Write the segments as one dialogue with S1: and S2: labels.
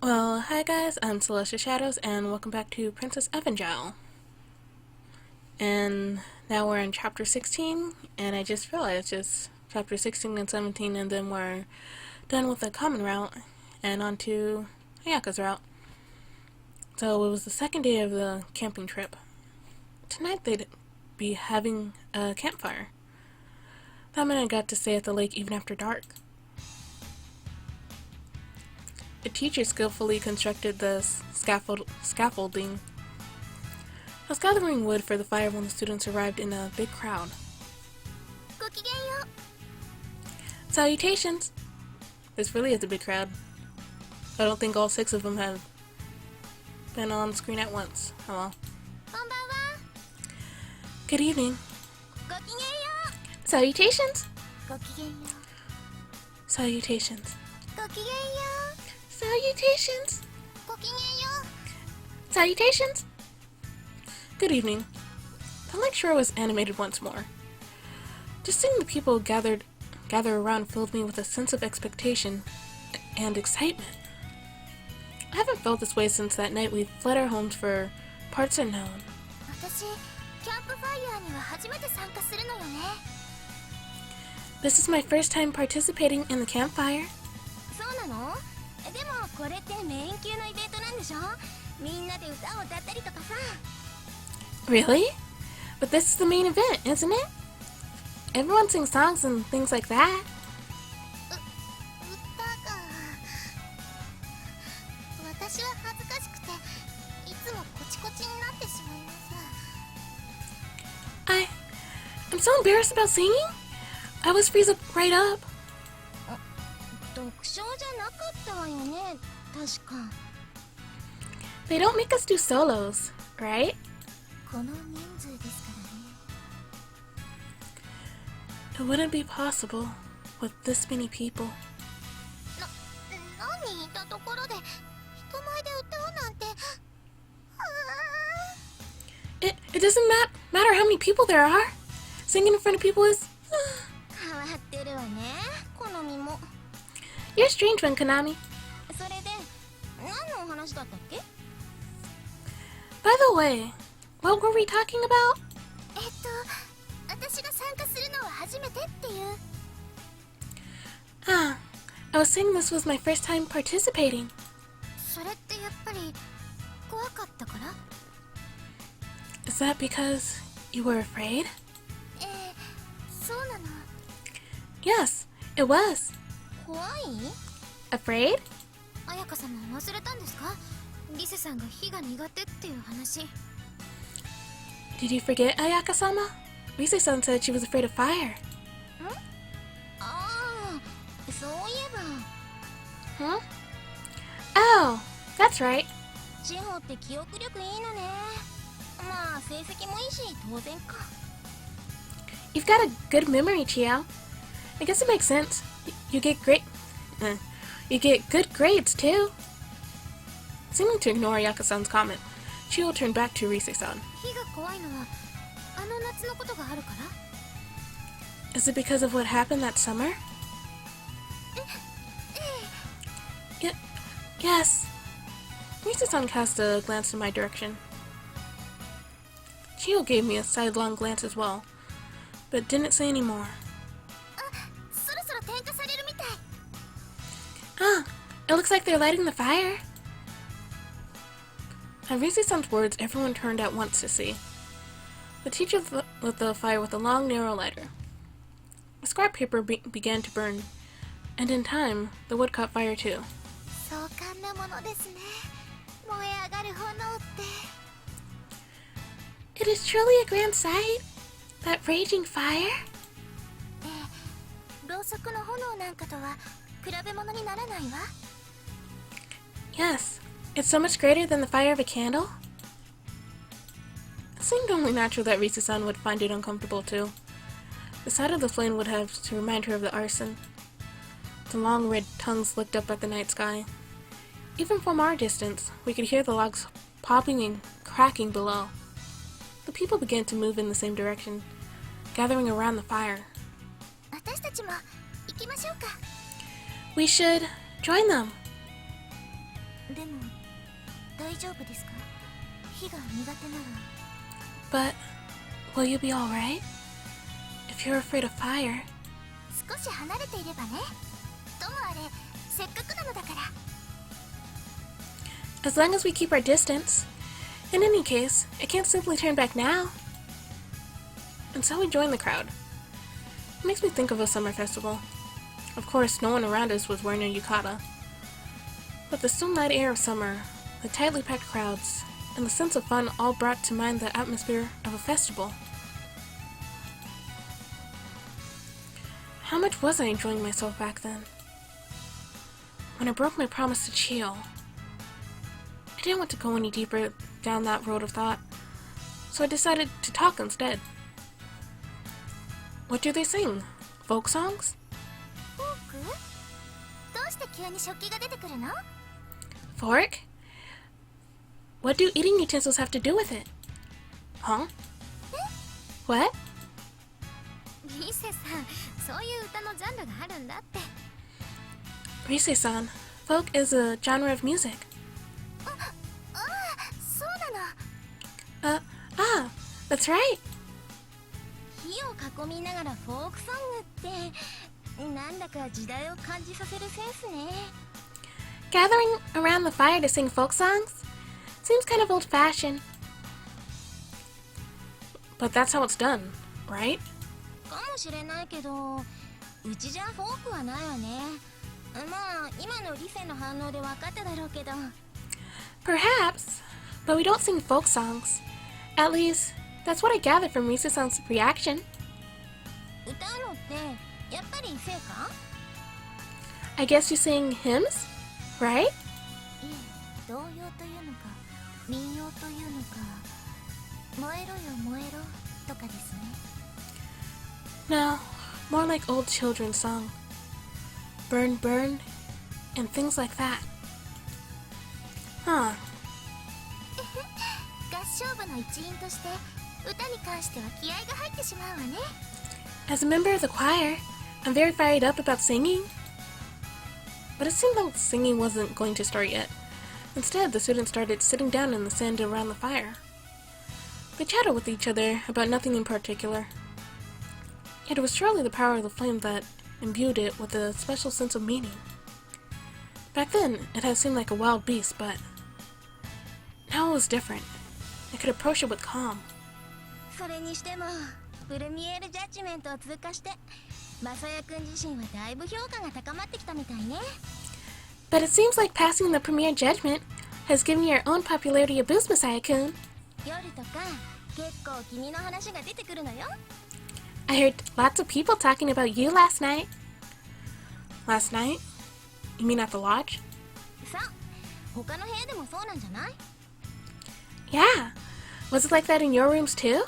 S1: Well, hi guys, I'm Celestia Shadows, and welcome back to Princess Evangile. And now we're in Chapter 16, and I just realized just Chapter 16 and 17, and then we're done with the common route, and on to Ayaka's route. So it was the second day of the camping trip. Tonight they'd be having a campfire. That meant I got to stay at the lake even after dark. A teacher skillfully constructed the scaffolding. I was gathering wood for the fire when the students arrived in a big crowd. Salutations! This really is a big crowd. I don't think all 6 of them have been on screen at once. Hello. Good evening. Salutations! Salutations. Salutations! Salutations! Good evening. The lecture was animated once more. Just seeing the people gather around filled me with a sense of expectation and excitement. I haven't felt this way since that night we fled our homes for parts unknown. This is my first time participating in the campfire. Really? But this is the main event, isn't it? Everyone sings songs and things like that. I'm so embarrassed about singing. I was freeze up right up. They don't make us do solos, right? It wouldn't be possible with this many people. It doesn't matter how many people there are. Singing in front of people is... You're a strange one, Konami. By the way, what were we talking about? I was saying this was my first time participating. Is that because you were afraid? Yes, it was. Afraid? Did you forget, Ayaka-sama? Rise-san said she was afraid of fire. Huh? Oh, that's right. You've got a good memory, Chio. I guess it makes sense. You get good grades, too. Seeming to ignore Ayaka-san's comment, Chio turned back to Rise-san. Is it because of what happened that summer? Yes. Rise-san cast a glance in my direction. Chio gave me a sidelong glance as well, but didn't say any more. It looks like they're lighting the fire. At Rise-san's words, everyone turned at once to see. The teacher lit the fire with a long, narrow lighter. The scrap paper began to burn, and in time, the wood caught fire too. It is truly a grand sight, that raging fire. Yes, it's so much greater than the fire of a candle. It seemed only natural that Rise-san would find it uncomfortable too. The sight of the flame would have to remind her of the arson. The long red tongues licked up at the night sky. Even from our distance, we could hear the logs popping and cracking below. The people began to move in the same direction, gathering around the fire. We should join them. But will you be alright? If you're afraid of fire. As long as we keep our distance. In any case, I can't simply turn back now. And so we joined the crowd. It makes me think of a summer festival. Of course, no one around us was wearing a yukata. But the still night air of summer, the tightly packed crowds, and the sense of fun all brought to mind the atmosphere of a festival. How much was I enjoying myself back then? When I broke my promise to Chio, I didn't want to go any deeper down that road of thought, so I decided to talk instead. What do they sing? Folk songs? Fork? What do eating utensils have to do with it? Huh? What? Rise-san, folk is a genre of music. That's right. Gathering around the fire to sing folk songs? Seems kind of old-fashioned. But that's how it's done, right? Perhaps, but we don't sing folk songs. At least, that's what I gathered from Risa-san's reaction. I guess you sing hymns, right? No, more like old children's song. Burn, burn, and things like that. Huh. As a member of the choir, I'm very fired up about singing. But it seemed like singing wasn't going to start yet. Instead, the students started sitting down in the sand around the fire. They chatted with each other about nothing in particular. Yet it was surely the power of the flame that imbued it with a special sense of meaning. Back then, it had seemed like a wild beast, but now it was different. I could approach it with calm. But it seems like passing the premier judgment has given your own popularity a boost, Masaya-kun. I heard lots of people talking about you last night. Last night? You mean at the lodge? Yeah. Was it like that in your rooms too?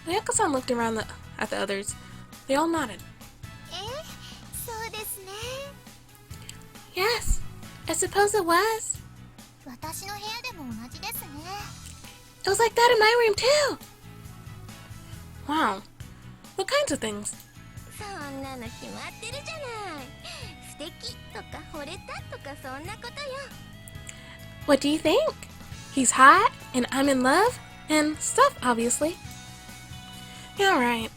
S1: Oyako-san looked around at the others. They all nodded. Yes, I suppose it was. It was like that in my room too. Wow. What kinds of things? What do you think? He's hot, and I'm in love, and stuff, obviously. Yeah, right.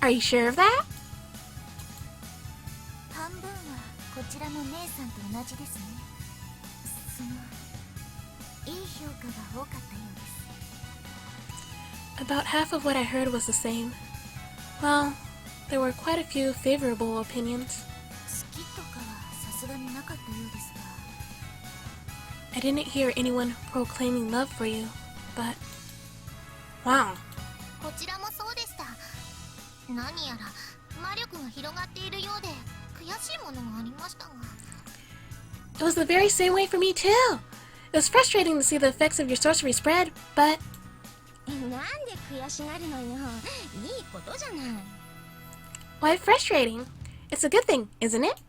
S1: Are you sure of that? About half of what I heard was the same. Well, there were quite a few favorable opinions. I didn't hear anyone proclaiming love for you, but wow. It was the very same way for me too. It was frustrating to see the effects of your sorcery spread, but why frustrating? It's a good thing, isn't it?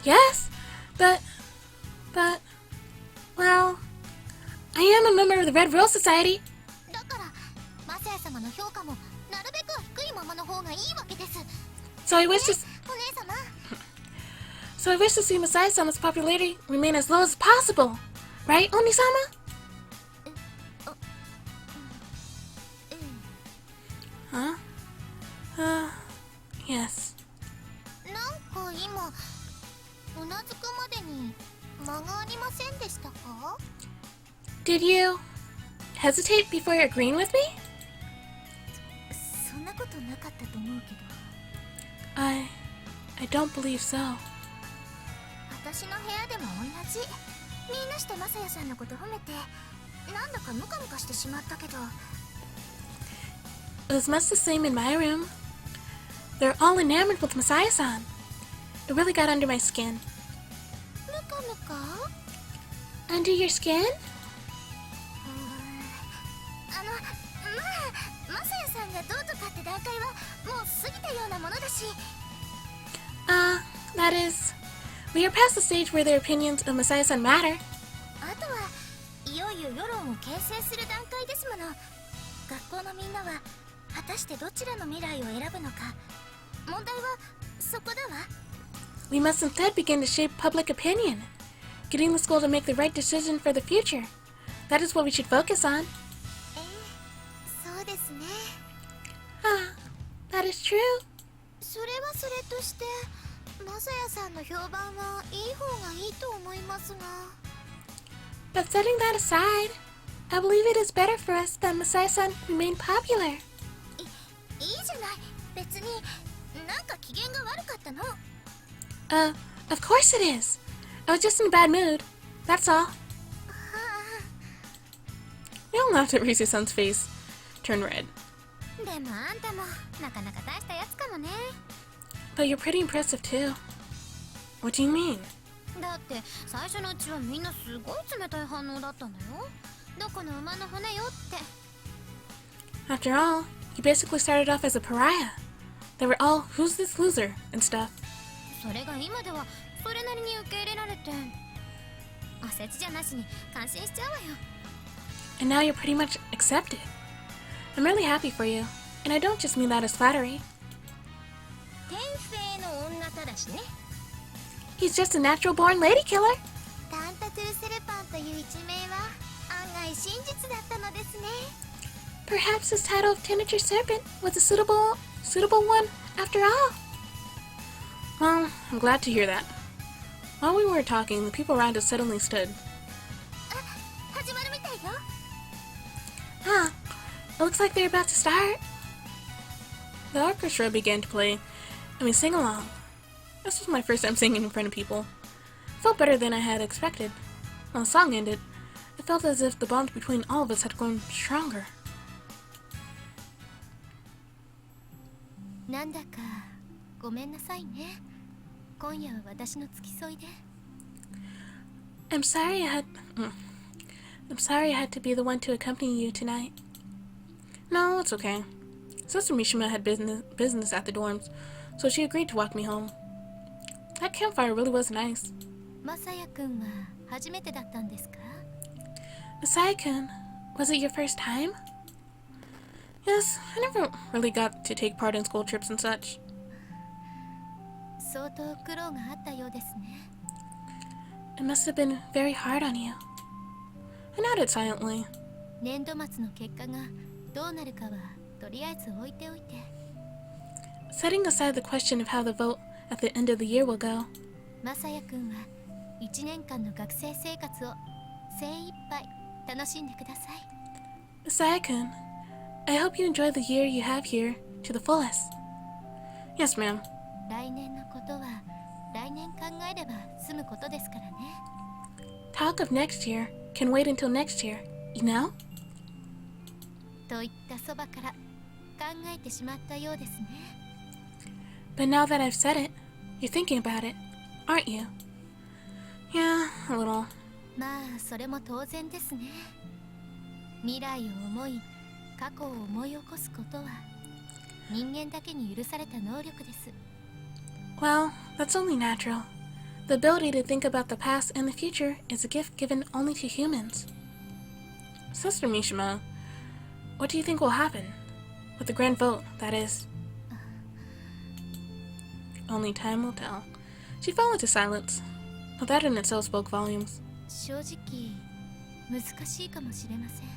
S1: Yes, but, well, I a member of the Red Rose Society.
S2: だからマサヤ様の評価もなるべくは低いままの方がいいわけです。
S1: So I wish to
S2: お姉様。
S1: So I wish to see Masaya-sama's popularity remain as low as possible. Right, Oni-sama? Huh? Yes.
S2: なんか今うなずくまでに間がありませんでしたか？
S1: Did you hesitate before agreeing with me?
S2: そんなことなかったと思うけど。
S1: I don't believe so.
S2: 私の部屋でも同じ。みんなしてマサヤさんのこと褒めて、なんだかムカムカしてしまったけど。
S1: It was much the same in my room. They're all enamored with Masaya-san. It really got under my skin.
S2: ムカムカ？
S1: Under your skin?
S2: まあ、マサヤさんがどうとかって段階はもう過ぎたようなものだし。
S1: That is, we are past the stage where their opinions of Masaya-san matter.
S2: あとはいよいよ世論を形成する段階ですもの。学校のみんなは果たしてどちらの未来を選ぶのか。問題はそこだわ。
S1: We must instead begin to shape public opinion, getting the school to make the right decision for the future. That is what we should focus on.
S2: そうですね。
S1: That is true.
S2: それはそれとしてマサヤさんの評判はいい方がいいと思いますが。
S1: But setting that aside, I believe it is better for us that Masaya-san remain popular.
S2: いいじゃない。別になんか機嫌が悪かったの。
S1: Of course it is. I was just in a bad mood. That's all. We all laughed at Rizu-san's face turn red.
S2: でもあんたもなかなか大したやつかもね。
S1: But you're pretty impressive too. What do you mean?
S2: だって最初のうちはみんなすごい冷たい反応だったんだよ。どこの馬の骨よって。
S1: After all, you basically started off as a pariah. They were all, who's this loser, and stuff.
S2: それが今ではそれなりに受け入れられて、おせちじゃなしに感心しちゃうわよ。
S1: And now you're pretty much accepted. I'm really happy for you, and I don't just mean that as flattery.
S2: 天性の女ただしね。
S1: He's just a natural-born lady killer.
S2: タンタトゥーセルパンという一名は案外真実だったのですね。
S1: Perhaps his title of Tanager Serpent was a suitable one after all. Well, I'm glad to hear that. While we were talking, the people around us suddenly stood.
S2: 始まるみたいよ。
S1: It looks like they're about to start. The orchestra began to play, and we sang along. This was my first time singing in front of people. It felt better than I had expected. When the song ended, it felt as if the bonds between all of us had grown stronger.
S2: なんだかごめんなさいね。今夜は私の付き添いで。
S1: I'm sorry I had to be the one to accompany you tonight. No, it's okay. Sister Mishima had business at the dorms, so she agreed to walk me home. That campfire really was nice.
S2: マサヤくんは初めてだったんですか？
S1: Masaya-kun, was it your first time? Yes, I never really got to take part in school trips and such.
S2: 相当苦労があったようですね。
S1: It must have been very hard on you. I nodded silently.
S2: 年度末の結果がどうなるかはとりあえず置いておいて。
S1: Setting aside the question of how the vote at the end of the year will go,
S2: マサヤくんは1年間の学生生活を精一杯楽しんでください。
S1: Masaya-kun, I hope you enjoy the year you have here to the fullest. Yes, ma'am.
S2: 来年のことは来年考えれば済むことですからね。
S1: Talk of next year can wait until next year, you know?
S2: といったそばから考えてしまったようですね。
S1: But now that I've said it, you're thinking about it, aren't you? Yeah, a little.
S2: まあそれも当然ですね。未来を思い過去を思い起こすことは人間だけに許された能力です。
S1: Well, that's only natural. The ability to think about the past and the future is a gift given only to humans. Sister Mishima, what do you think will happen? With the grand vote, that is. Only time will tell. She fell into silence, but that in itself spoke volumes.
S2: 正直難しいかもしれません。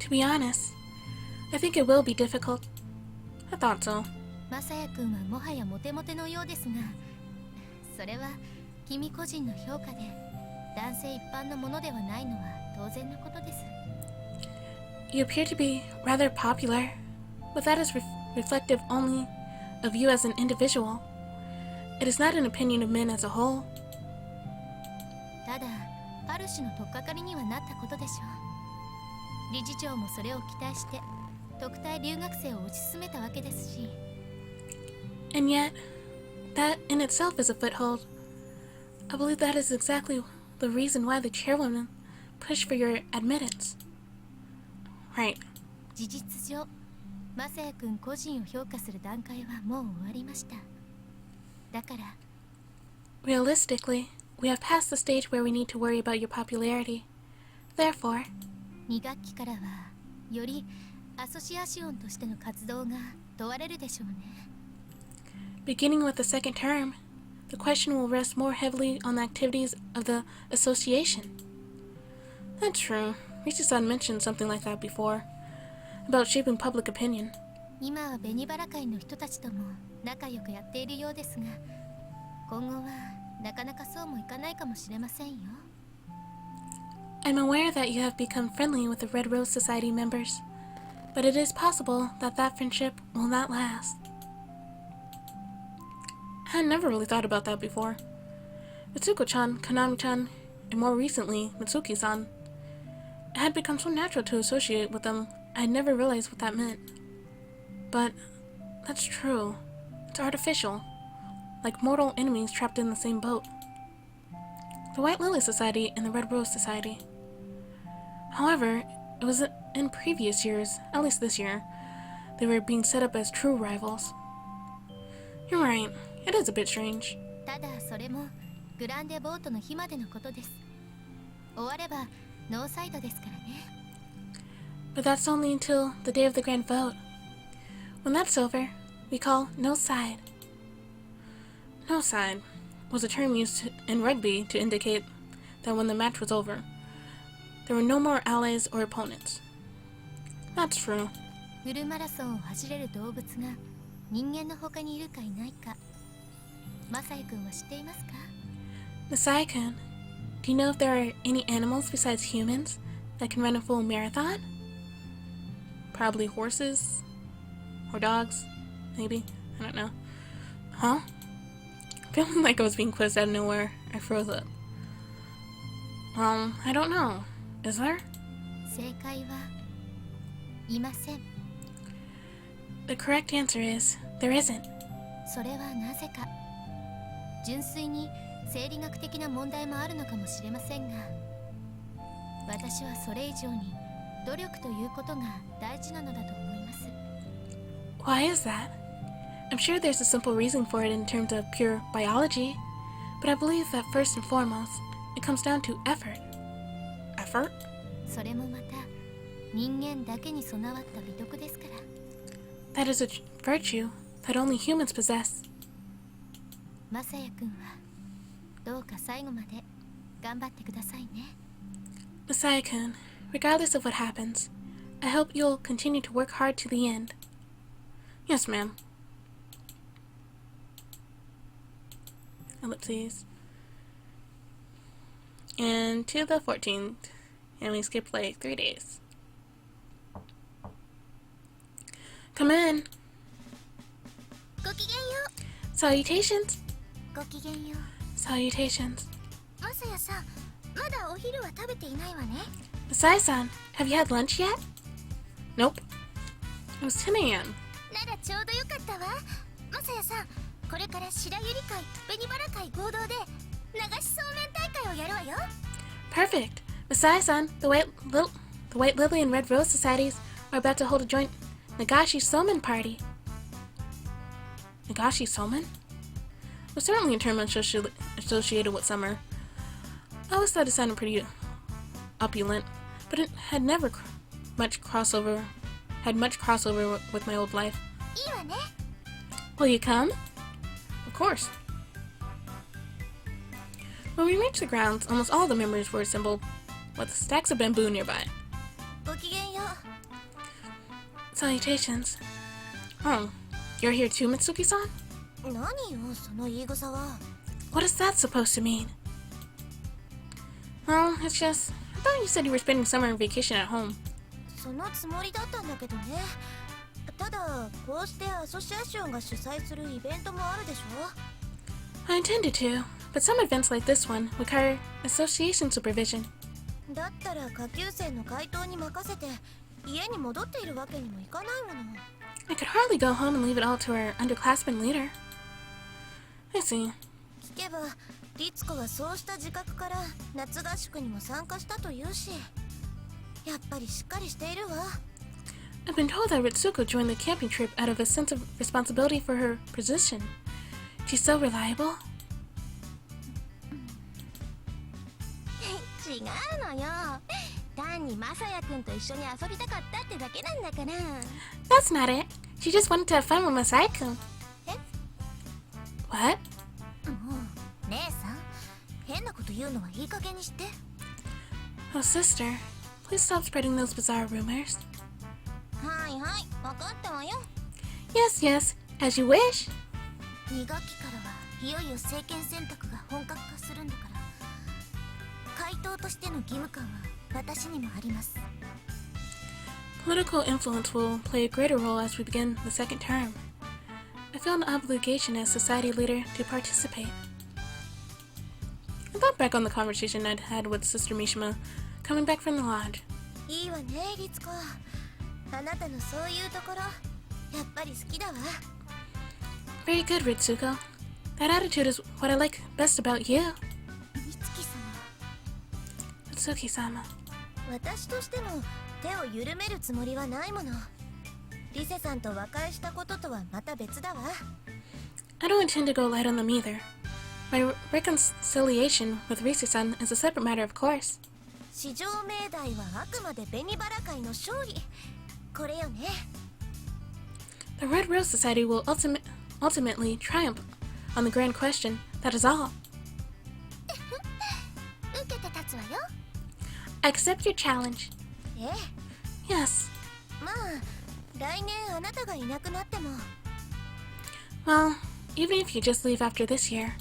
S1: To be honest, I think it will be difficult. I thought so.
S2: マサヤ君はもはやモテモテのようですが、それは君個人の評価で男性一般のものではないのは当然のことです。
S1: You appear to be rather popular, but that is reflective only of you as an individual. It is not an opinion of men as a whole.
S2: ただ、パルシュの取っかかりにはなったことでしょう。理事長もそれを期待して特待留学生を推し進めたわけですし。
S1: And yet, that in itself is a foothold. I believe that is exactly the reason why the chairwoman pushed for your admittance. Right.
S2: 事実上、マサヤ君個人を評価する段階はもう終わりました。だから、
S1: Realistically, we have passed the stage where we need to worry about your popularity. Therefore,
S2: 2学期からはよりアソシアシオンとしての活動が問われるでしょうね。
S1: beginning with the second term, the question will rest more heavily on the activities of the association. That's true. Rishi-san mentioned something like that before, about shaping public opinion.
S2: 今は紅バラ会の人たちとも仲良くやっているようですが、今後はなかなかそうもいかないかもしれませんよ。
S1: I'm aware that you have become friendly with the Red Rose Society members, but it is possible that that friendship will not last. I had never really thought about that before. Mitsuko-chan, Kanami-chan, and more recently, Mitsuki-san. It had become so natural to associate with them, I had never realized what that meant. But that's true. It's artificial, like mortal enemies trapped in the same boat. The White Lily Society and the Red Rose Society. However, it was in previous years, at least this year, they were being set up as true rivals. You're right, it is a bit strange.
S2: ただそれもグランデボートの日までのことです。終わればノーサイドですからね。
S1: But that's only until the day of the grand vote. When that's over, we call no side. No side was a term used in rugby to indicate that when the match was over, there were no more allies or opponents. That's true.
S2: フルマラソンを走れる動物が人間の他にいるかいないか、マサヤ君は知っていますか？
S1: Masai-kun, do you know if there are any animals besides humans that can run a full marathon? Probably horses? Or dogs? Maybe? I don't know. Huh? Feeling like I was being quizzed out of nowhere, I froze up. I don't know. Is there?
S2: 正解はいません。
S1: The correct answer is, there isn't.
S2: それはなぜか。純粋に生理学的な問題もあるのかもしれませんが、私はそれ以上に努力ということが大事なのだと思います。
S1: Why is that? I'm sure there's a simple reason for it in terms of pure biology, but I believe that first and foremost, it comes down to effort. Effort?
S2: それもまた人間だけに備わった美徳ですから。
S1: That is a virtue that only humans possess.
S2: マサヤ君はどうか最後まで頑張ってくださいね。
S1: Masai-kun, regardless of what happens, I hope you'll continue to work hard to the end. Yes, ma'am. Ellipses. And to the 14th, and we skipped like 3 days. Come in.
S2: ごきげんよ
S1: Salutations.
S2: う。ごきげんよう。
S1: Salutations.
S2: マサヤさん、まだお昼は食べていないわね。
S1: Masai-san, have you had lunch yet? Nope. It was 10 a.m.
S2: ならちょうどよかったわ。マサヤさん、これから白百合会、紅バラ会合同で流しそうめん大会をやるわよ。
S1: Perfect. Masai-san, the White Lily and Red Rose Societies are about to hold a joint Nagashi Somen party. Nagashi Somen? Was certainly a term associated with summer. I always thought it sounded pretty opulent, but it had never much crossover with my old life.
S2: いいわね。
S1: Will you come? Of course. When we reached the grounds, almost all the members were assembled with stacks of bamboo nearby.
S2: ごきげんよ
S1: Salutations. Oh, you're here too, Mitsuki-san?
S2: う。何よ、その言い草は。
S1: What is that supposed to mean? Well, it's just... I thought you said you were spending summer vacation at home.
S2: そのつもりだったんだけどね。ただ、こうしてアソシエーションが主催するイベントもあるでしょ。
S1: I intended to, but some events like this one require association supervision.
S2: だったら下級生の回答に任せて家に戻っているわけにもいかないもの。
S1: I could hardly go home and leave it all to our underclassman leader. I see.
S2: 聞けば律子はそうした自覚から夏合宿にも参加したというし、やっぱりしっかりしているわ。
S1: I've been told that Ritsuko joined the camping trip out of a sense of responsibility for her position. She's so reliable.
S2: 違うのよ。単にマサヤ君と一緒に遊びたかったってだけなんだから。
S1: That's not it. She just wanted to have fun with Masai-kun.
S2: え？
S1: What?
S2: もう姉さん、変なこと言うのはいい加減にして。
S1: Oh, sister. Please stop spreading those bizarre rumors.
S2: はいはい、分かったわよ。
S1: Yes, yes. As you wish.
S2: 2学期からはいよいよ政権選択が本格化するんだから、回答としての義務感は私にもあります。
S1: Political influence will play a greater role as we begin the second term. I feel an obligation as society leader to participate. I thought back on the conversation I'd had with Sister Mishima coming back from the lodge.
S2: いいわね、律子。あなたのそういうところ、やっぱり好きだわ。
S1: Very good, Ritsuko. That attitude is what I like best about you.
S2: 美月様、
S1: Mitsuki-sama.
S2: 私としても手を緩めるつもりはないもの。リセさんと和解したこととはまた別だわ。
S1: I don't intend to go light on them either. My reconciliation with Rise-san is a separate matter, of course.
S2: 至上命題はあくまで紅バラ会の勝利。これよね。
S1: The Red Rose Society will ultimately triumph on the grand question, that is all.
S2: 受けて立つわよ。
S1: I accept your challenge.
S2: ええ。
S1: Yes.
S2: まあ、来年あなたがいなくなっても。
S1: Well, even if you just leave after this year.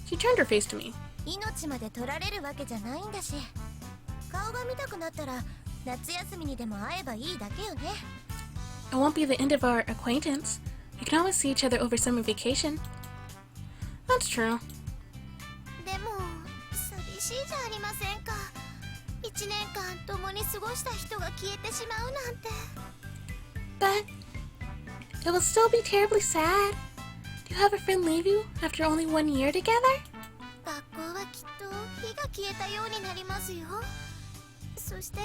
S1: She turned her face to me.
S2: 命まで取られるわけじゃないんだし、顔が見たくなったら夏休みにでも会えばいいだけよね。
S1: It won't be the end of our acquaintance. We can always see each other over summer vacation. That's true.
S2: でも寂しいじゃありませんか。1年間共に過ごした人が消えてしまうなんて。
S1: But it will still be terribly sad. Do you have a friend leave you after only 1 year together?
S2: 学校はきっと火が消えたようになりますよ。そして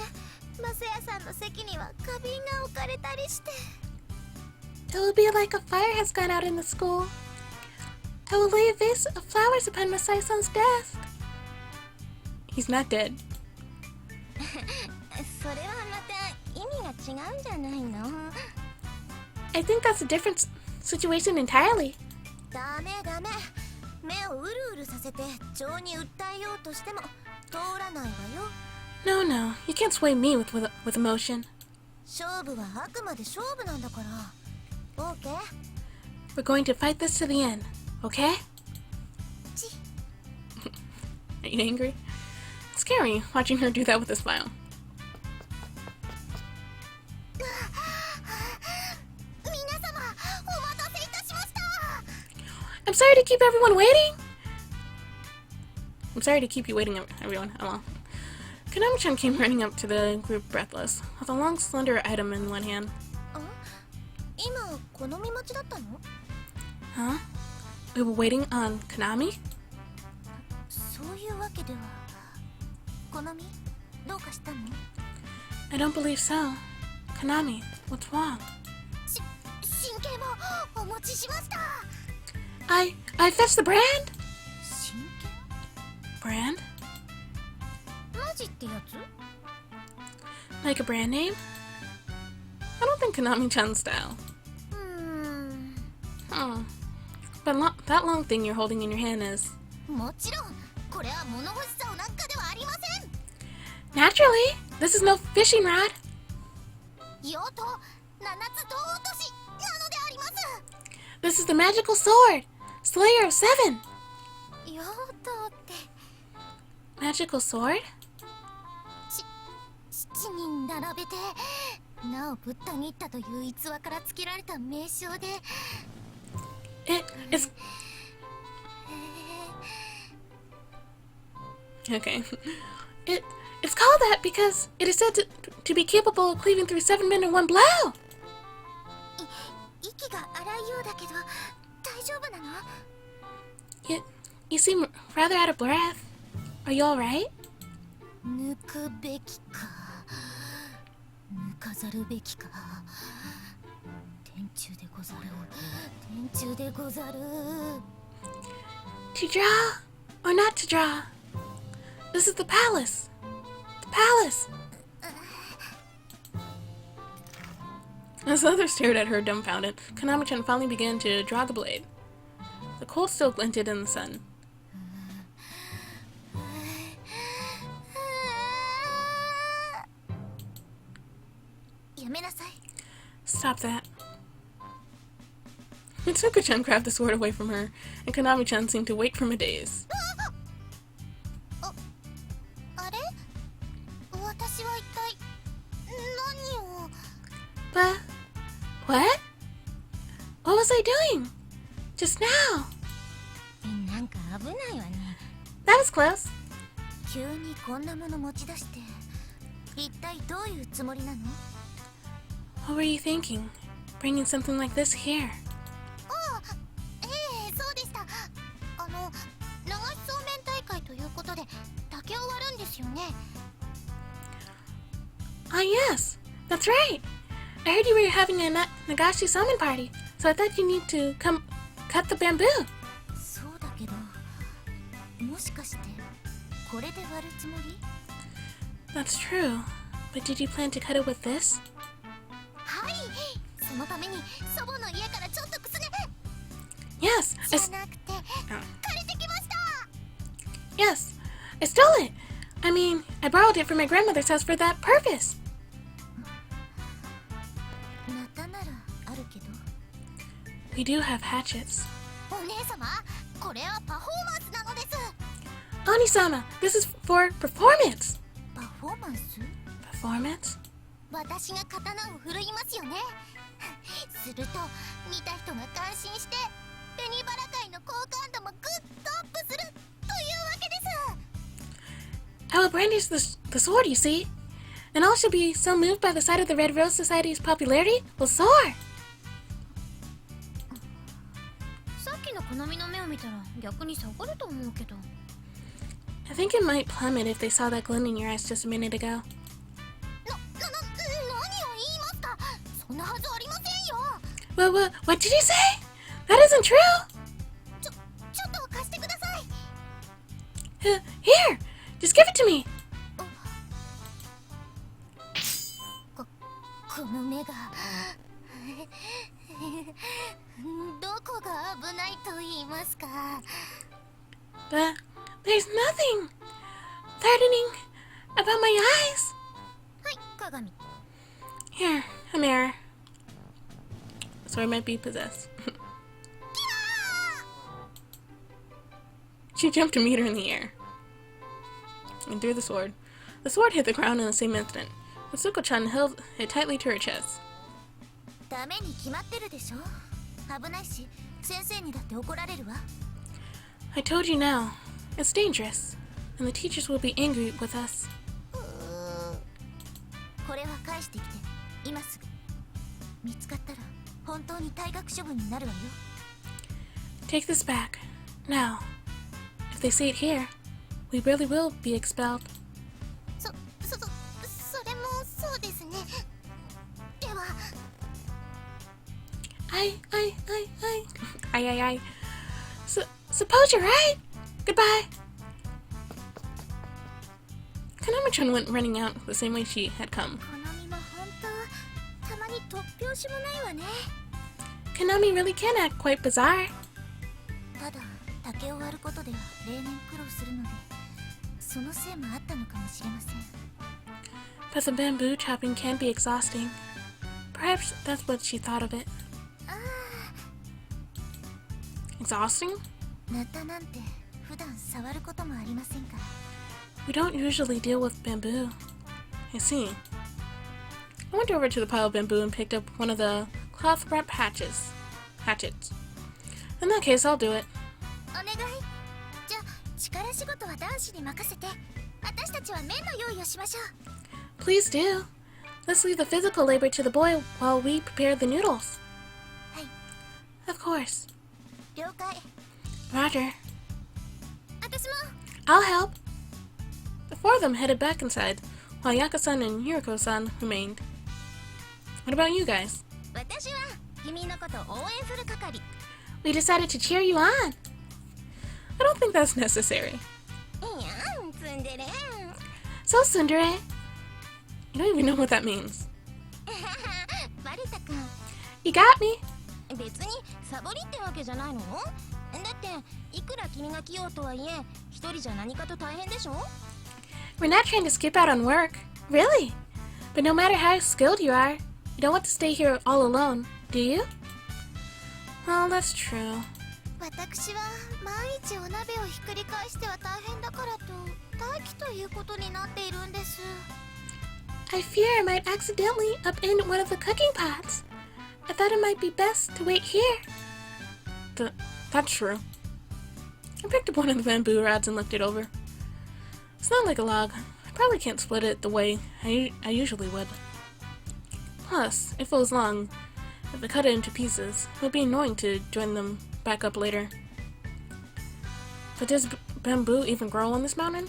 S2: マセヤさんの席には花瓶が置かれたりして。
S1: It will be like a fire has gone out in the school. I will lay a vase of flowers upon Masai-san's desk. He's not dead.
S2: それはまた意味が違うんじゃないの。
S1: I think that's a different situation entirely.
S2: ダメダメ。目をうるうるさせて情に訴えようとしても通らないわよ。
S1: No, no, you can't sway me with emotion.
S2: 勝負はあくまで勝負なんだから。OK?
S1: We're going to fight this to the end, okay?
S2: ち
S1: Are you angry? It's scary watching her do that with a smile.
S2: 皆様お待たせいたしました。
S1: I'm sorry to keep everyone waiting. I'm sorry to keep you waiting, everyone. Oh well. Konami-chan came running up to the group breathless, with a long, slender item in one hand.
S2: あ、今好み待ちだったの？
S1: Huh? We were waiting on Konami?
S2: そういうわけでは。好みどうかしたの？
S1: I don't believe so. Konami, what's wrong?
S2: 神経もお持ちしました。
S1: I fetched the brand?
S2: 真剣？
S1: Brand?
S2: マジってやつ？
S1: Like a brand name? I don't think Konami-chan's style. But that long thing you're holding in your hand is... Naturally! This is no fishing rod! This is the magical sword! Slayer of 7! Magical sword? It's... Okay. It's called that because it is said to be capable of cleaving through 7 men in one blow! You seem rather out of breath. Are you alright? To draw or not to draw? This is the palace. The palace. As the others stared at her dumbfounded, Konami-chan finally began to draw the blade. The coal still glinted in the sun. Stop that. Mitsuko-chan grabbed the sword away from her, and Konami-chan seemed to wake from a daze. But... what? What was I doing? Just now? That was close. What were you thinking? Bringing something like this here? Ah, yes, that's right. I heard you were having a Nagashi salmon party, so I thought you need to come cut the bamboo. That's true, but did you plan to cut it with this? Yes, yes, I stole it. I mean, I borrowed it from my grandmother's house for that purpose. We do have hatchets. Oni-sama, this is for performance. Performance? I will brandish the sword, you see. And all should be so moved by the sight of the Red Rose Society's popularity will soar. I think it might plummet if they saw that glint in your eyes just a minute ago. What did you say? That isn't true! Here! Just give it to me! But there's nothing threatening about my eyes. Here, a mirror. So I might be possessed. She jumped to meet her in the air and threw the sword. The sword hit the ground in the same instant. Mitsuko-chan held it tightly to her chest. I told you now. It's dangerous, and the teachers will be angry with us. Take this back. Now. If they see it here, we really will be expelled. I. Suppose you're right. Goodbye. Michan went running out the same way she had come. Konami really can act quite bizarre. But the bamboo chopping can be exhausting. Perhaps that's what she thought of it. Exhausting? We don't usually deal with bamboo. I see. I went over to the pile of bamboo and picked up one of the cloth wrap hatchets. In that case, I'll do it. Please do. Let's leave the physical labor to the boy while we prepare the noodles. Of course. Roger. I'll help. The four of them headed back inside, while Yaka-san and Yuriko-san remained. What about you guys? We decided to cheer you on. I don't think that's necessary. So, tsundere. You don't even know what that means. You got me. We're not trying to skip out on work. Really? But no matter how skilled you are, you don't want to stay here all alone, do you? Well, that's true. I fear I might accidentally upend one of the cooking pots. I thought it might be best to wait here. That's true. I picked up one of the bamboo rods and looked it over. It's not like a log. I probably can't split it the way I usually would. Plus, if it was long, if I cut it into pieces, it would be annoying to join them back up later. But does bamboo even grow on this mountain?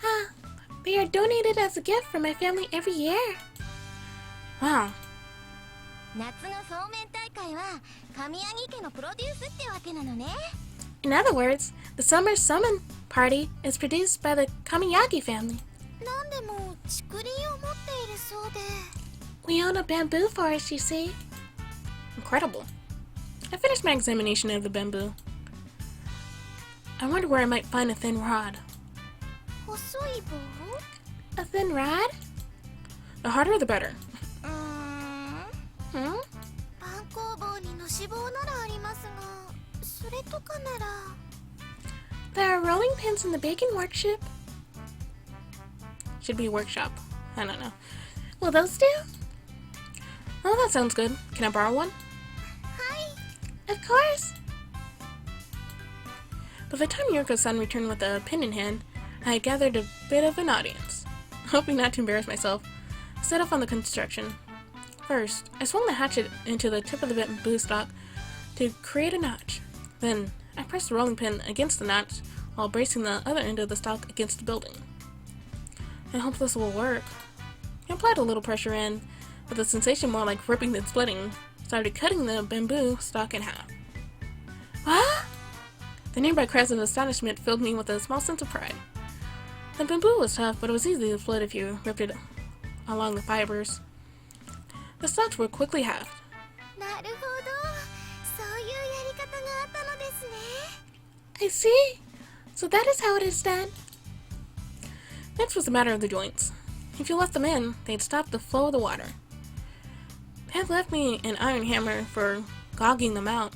S1: Huh. They are donated as a gift from my family every year. Wow. In other words, the summer summon party is produced by the Kamiyagi family. We own a bamboo forest, you see. Incredible. I finished my examination of the bamboo. I wonder where I might find a thin rod. A thin rod? The harder the better. There are rolling pins in the baking workshop. Should be workshop. I don't know. Will those do? Oh, that sounds good. Can I borrow one? Of course. By the time Yuriko-san returned with a pin in hand, I had gathered a bit of an audience. Hoping not to embarrass myself, I set off on the construction. First, I swung the hatchet into the tip of the bamboo stalk to create a notch. Then, I pressed the rolling pin against the notch while bracing the other end of the stalk against the building. I hope this will work. I applied a little pressure in, but the sensation more like ripping than splitting started cutting the bamboo stalk in half. What? The nearby cries of astonishment filled me with a small sense of pride. The bamboo was tough, but it was easy to split if you ripped it along the fibers. The stalks were quickly halved. I see. So that is how it is done. Next was the matter of the joints. If you left them in, they'd stop the flow of the water. They had left me an iron hammer for gouging them out,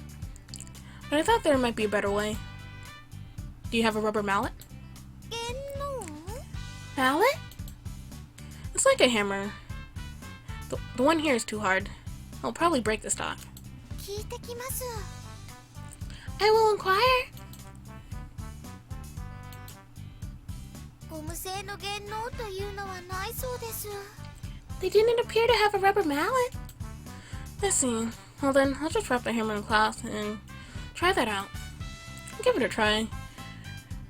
S1: but I thought there might be a better way. Do you have a rubber mallet? Mallet? It's like a hammer. The one here is too hard. I'll probably break the stalk. I will inquire. They didn't appear to have a rubber mallet. I see. Well then, I'll just wrap the hammer in cloth and try that out. I'll give it a try.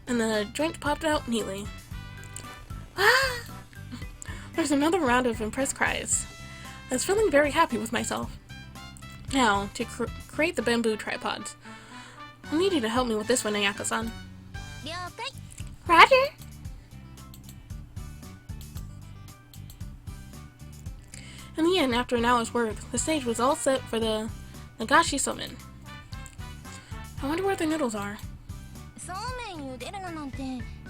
S1: And the joint popped out neatly. Ah! There's another round of impressed cries. I was feeling very happy with myself. Now, to create the bamboo tripods. I need you to help me with this one, Ayaka-san.
S2: 了解。
S1: Roger! In the end, after an hour's work, the stage was all set for the Nagashi Summon. I wonder where the noodles are.
S2: そうめん茹でるのなんて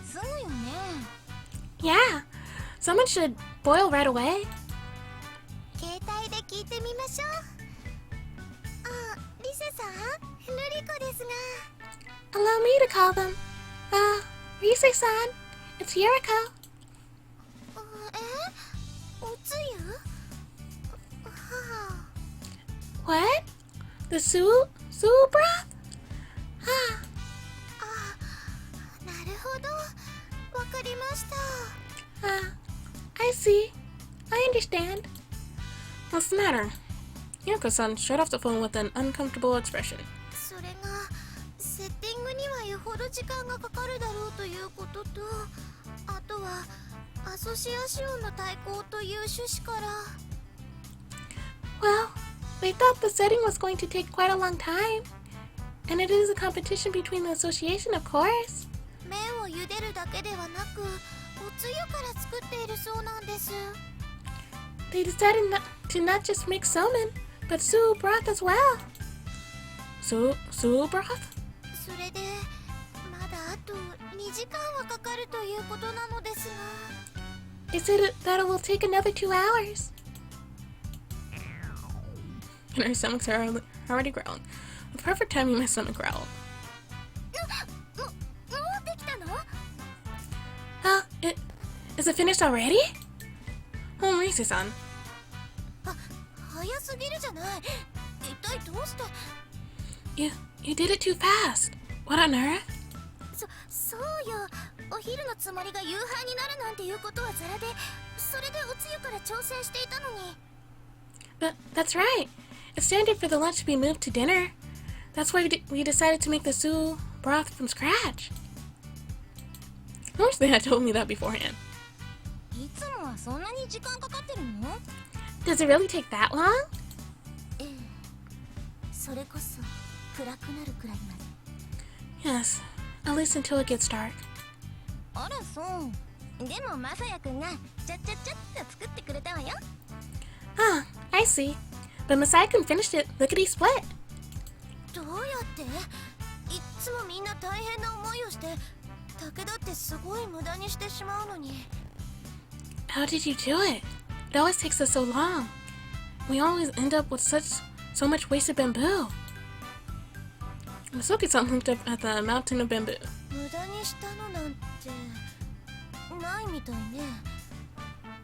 S2: すぐよね。
S1: Yeah! Someone should boil right away.
S2: 携帯で聞いてみましょう。あ、リセさん、ルリコですが。
S1: Allow me to call them. Rise-san, it's Yuriko.
S2: おつゆ？はあ。
S1: What? The Sue broth?
S2: なるほど。わかりました。
S1: I see. I understand. What's the matter? Yuriko-san shut off the phone with an uncomfortable expression.
S2: それがセッティングにはよほど時間がかかるだろうということと、あとはアソシアシオンの対抗という趣旨から。
S1: Well, we thought the setting was going to take quite a long time. And it is a competition between the association, of course.
S2: 麺を茹でるだけではなく、おつゆから作っているそうなんです。
S1: They decided to not just make somen, but Sue broth as well. Sue broth?
S2: それでまだあと2時間はかかるということなのですが。
S1: They said that it will take another 2 hours. And our stomachs are already growling. With perfect timing, my stomach growled.
S2: もうできたの？
S1: Is it finished already? Oh, Rise-san.
S2: 早すぎるじゃない。一体どうして？
S1: You did it too fast. What on earth?
S2: そうよ。お昼のつもりが夕飯になるなんていうことはザラで、それでおつゆから調整していたのに。
S1: But that's right. It's standard for the lunch to be moved to dinner. That's why we decided to make the Sue broth from scratch. I wish they had told me that beforehand.
S2: いつもはそんなに時間かかってるの？
S1: Does it really take that long?
S2: ええ。それこそ暗くなるくらいまで。
S1: Yes, at least until it gets dark.
S2: あらそう。でもまさやくんがちゃっちゃっちゃって作ってくれたわよ。
S1: I see. But Masai-kun finished it lickety-split.
S2: どうやって？いっつもみんな大変な思いをして、竹だってすごい無駄にしてしまうのに。
S1: How did you do it? It always takes us so long. We always end up with so much wasted bamboo. Masoki-san looked up at the mountain of bamboo.
S2: 無駄にしたのなんてないみたいね。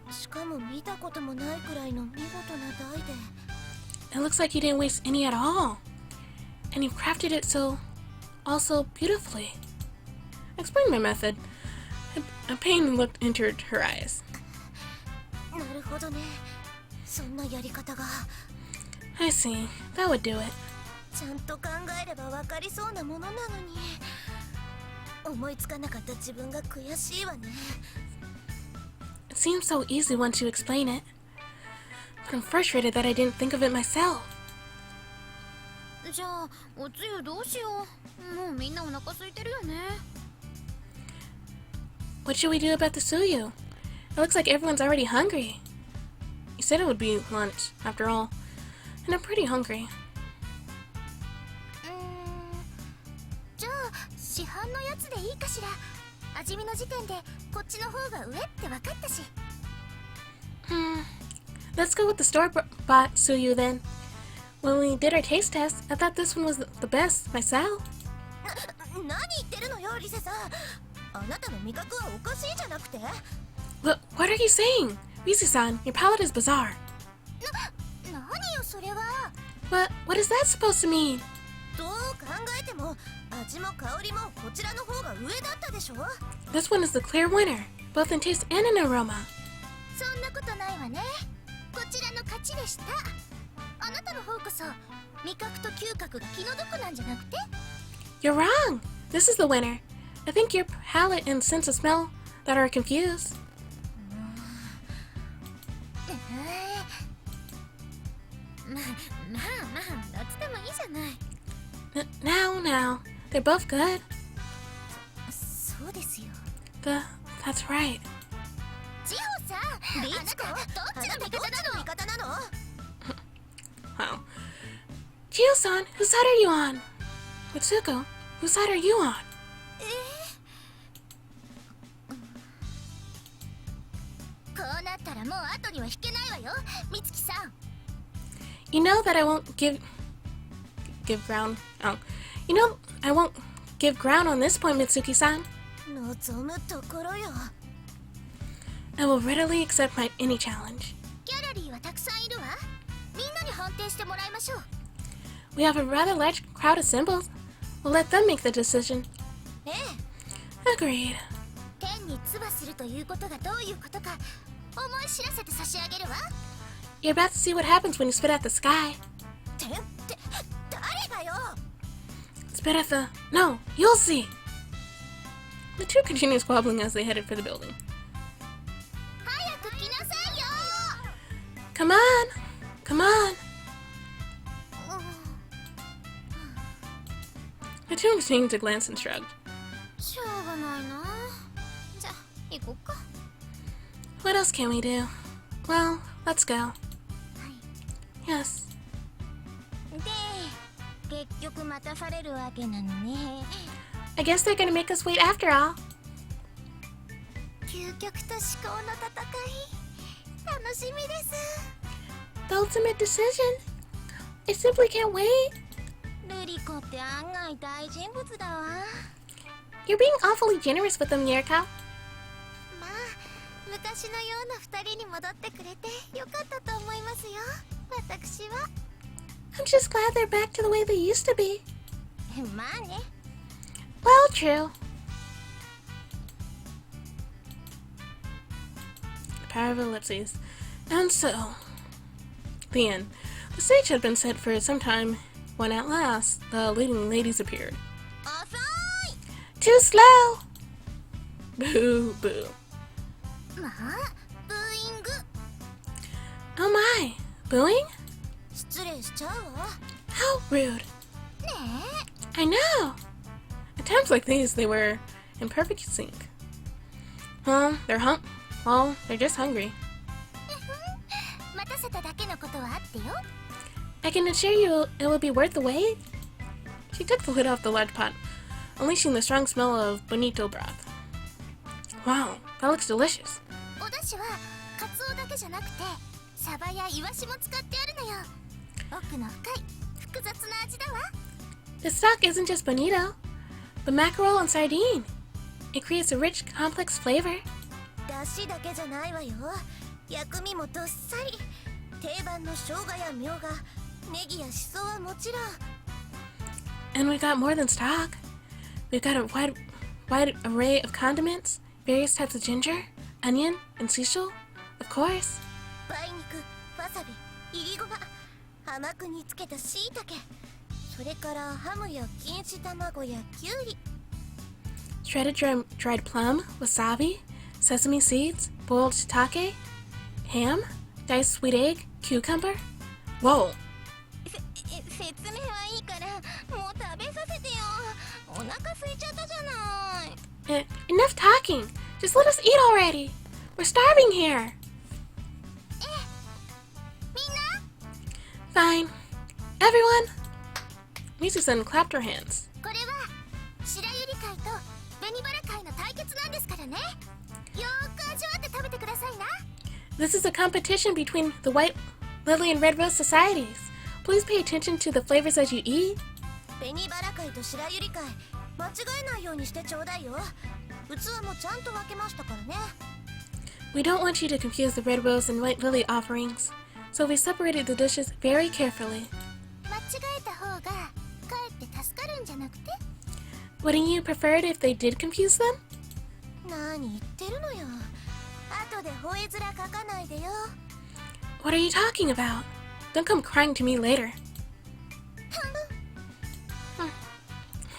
S2: しかも見たこともないくらいの見事な台で。
S1: It looks like you didn't waste any at all. And you've crafted it also beautifully. Explain my method. A pain entered her eyes.
S2: なるほどね。そんなやり方が。
S1: I see. That would do it.
S2: ちゃんと考えればわかりそうなものなのに。思いつかなかった自分が悔しいわね。
S1: It seems so easy once you explain it. But I'm frustrated that I didn't think of it myself.
S2: じゃあおつゆどうしよう。もうみんなお腹空いてるよね。
S1: What should we do about the suyu? It looks like everyone's already hungry. You said it would be lunch, after all. And I'm pretty hungry.
S2: じゃあ市販のやつでいいかしら。味見の時点でこっちの方が上って分かったし。
S1: Let's go with the store-bought suyu then. When we did our taste test, I thought this one was the best myself.
S2: 何言ってるのよリセさん。あなたの味覚はおかしいじゃなくて。
S1: What are you saying? Rise-san, your palate is bizarre.
S2: 何よそれは。
S1: What is that supposed to mean?
S2: どう考えても味も香りもこちらの方が上だったでしょ。
S1: This one is the clear winner, both in taste and in aroma.
S2: そんなことないわね。こちらの勝ちでした。あなたの方こそ味覚と嗅覚が気の毒なんじゃなくて？
S1: You're wrong. This is the winner. I think your palate and sense of smell that are confused. まあどっちでもいいじゃない。Now, They're both good.
S2: そうですよ。
S1: That's right.
S2: ジホさん、あなたどっちの味方なの？
S1: Wow. Chio-san, whose side are you on? Mitsuko, whose side are you on?
S2: こうなったらもう後には引けないわよ、美月さん。
S1: You know that I won't give ground. Oh, you know I won't give ground on this point, Mitsuki-san.
S2: 望むところよ。
S1: I will readily accept any challenge.
S2: ギャラリーはたくさんいるわ。みんなに判定してもらいましょう。
S1: We have a rather large crowd assembled. We'll let them make the decision.
S2: ええ。
S1: Agreed.
S2: 天に唾するということがどういうことか思い知らせて差し上げるわ。
S1: You're about to see what happens when you spit at the sky.
S2: 天って誰がよ。
S1: Spit at the... No, you'll see. The two continue squabbling as they headed for the building.
S2: 早く来なさいよ。
S1: Come on! Come on! The two continued to glance and shrugged.
S2: しょうがないな。じゃあ行こうか。
S1: What else can we do? Well, let's go.
S2: はい。
S1: Yes.
S2: で、結局待たされるわけなのね。
S1: I guess they're gonna make us wait after all.
S2: 究極と至高の戦い、楽しみです。
S1: The ultimate decision. I simply can't wait.
S2: ルリコって案外大人物だわ。
S1: You're being awfully generous with them, Yerika.
S2: まあ、昔のような二人に戻ってくれてよかったと思いますよ。私は。
S1: I'm just glad they're back to the way they used to be.
S2: まあね。
S1: Well, true. The power of ellipses. And so, the end. The stage had been set for some time when at last the leading ladies appeared.
S2: 遅
S1: Too slow! Boo, boo.
S2: い。まあ、ブーイング。
S1: Oh my! Booing?
S2: 失礼しちゃうわ。
S1: How rude.
S2: ね
S1: I know! At times like these, they were in perfect sync. Well, they're just hungry.
S2: え。待たせただけのことはあってよ。
S1: I can assure you it will be worth the wait. She took the lid off the large pot, unleashing the strong smell of bonito broth. Wow, that looks delicious.
S2: お出汁はカツオだけじゃなくてサバやイワシも使ってあるのよ。奥の深い複雑な味だわ。
S1: The stock isn't just bonito, but mackerel and sardine. It creates a rich, complex flavor.
S2: 出汁だけじゃないわよ。薬味もどっさり。定番の生姜やみょうが、ネギやシソはもちろん。
S1: And we've got more than stock. We've got a wide array of condiments, various types of ginger, onion, and sisal, of course.
S2: 梅肉、わさび、いりごま、甘く煮つけたしいたけ、それからハムや錦糸卵やきゅうり。
S1: Shredded dried plum, wasabi, sesame seeds, boiled shiitake, ham, diced sweet egg, cucumber. Whoa!
S2: 説明はいいからもう食べさせてよ。お腹空いちゃったじゃない。
S1: Enough talking! Just let us eat already! We're starving here!
S2: みんな
S1: Fine. Everyone! Misu-san clapped her hands.
S2: これは白百合会と紅バラ会の対決なんですからね。よーく味わって食べてくださいな。
S1: This is a competition between the White Lily and Red Rose societies. Please pay attention to the flavors as you eat.
S2: 紅バラ会と白百合会、間違えないようにしてちょうだいよ。器もちゃんと分けましたからね。
S1: We don't want you to confuse the Red Rose and White Lily offerings, so we separated the dishes very carefully.
S2: 間違えた方がかえって助かるんじゃなくて。
S1: Wouldn't you prefer it if they did confuse them?
S2: 何言ってるのよ。後で吠え面かかないでよ。
S1: What are you talking about? Don't come crying to me later.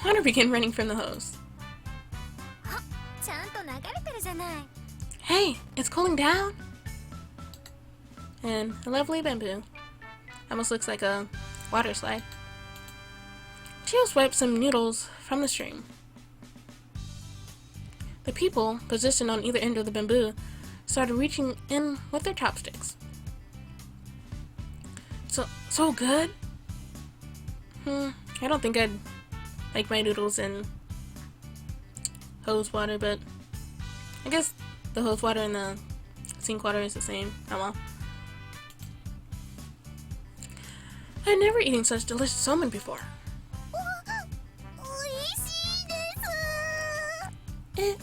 S1: Water began running from the hose.
S2: あ、ちゃんと流れてるじゃない。
S1: Hey, it's cooling down. And a lovely bamboo. Almost looks like a water slide. She has wiped some noodles from the stream. The people, positioned on either end of the bamboo, started reaching in with their chopsticks. So good? I don't think I'd like my noodles in hose water, but I guess the hose water and the sink water is the same. Oh well. I'd never eaten such delicious salmon before. It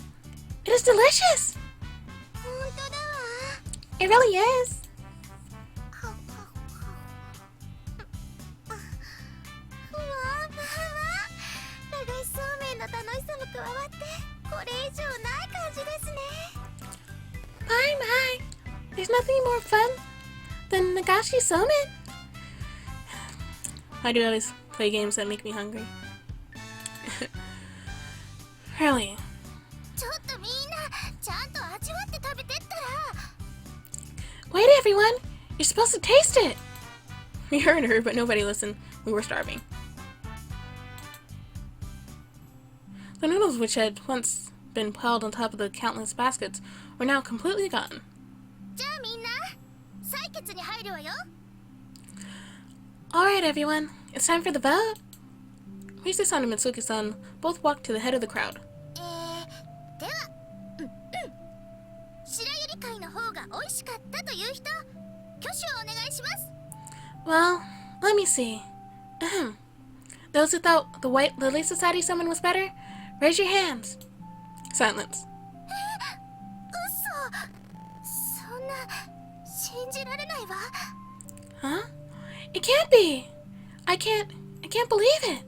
S1: is delicious! It really is! My! There's nothing more fun than Nagashi salmon! I do always play games that make me hungry. Really? Wait, everyone! You're supposed to taste it! We heard her, but nobody listened. We were starving. The noodles, which had once been piled on top of the countless baskets, were now completely gone. Alright, everyone. It's time for the vote. Rise-san and Mitsuki-san both walked to the head of the crowd. Well, let me see. Those who thought the White Lily Society salmon was better, raise your hands. Silence. Huh? It can't be! I can't believe it!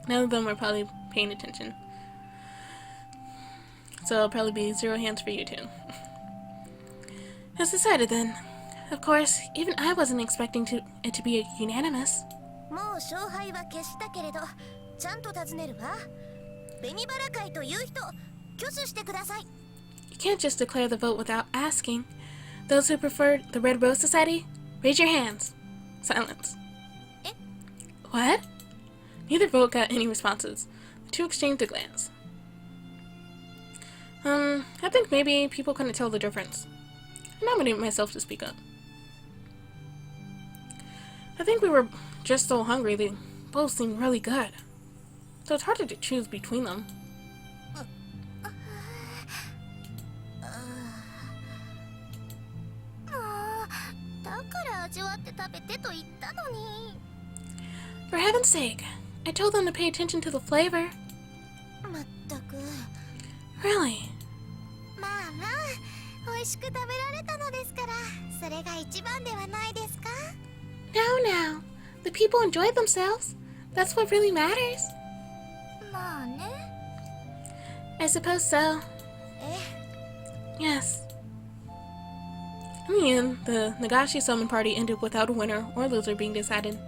S1: None of them were probably paying attention. So it'll probably be 0 hands for you two. As decided then. Of course, even I wasn't expecting it to be unanimous. You can't just declare the vote without asking. Those who preferred the Red Rose Society, raise your hands. Silence. What? Neither vote got any responses. The two exchanged a glance. I think maybe people couldn't tell the difference. I nominated myself to speak up. I think we were just so hungry, they both seemed really good. So it's hard to choose between them. For heaven's sake, I told them to pay attention to the flavor. Really? Now, the people enjoyed themselves. That's what really matters. I suppose so. Yes. In the end, the Nagashi Salmon Party ended without a winner or loser being decided.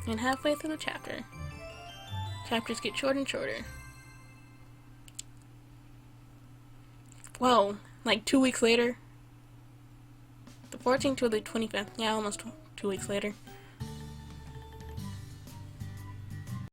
S1: And halfway through the chapter. Chapters get shorter and shorter. Whoa, like 2 weeks later? The 14th to the 25th. Yeah, almost 2 weeks later.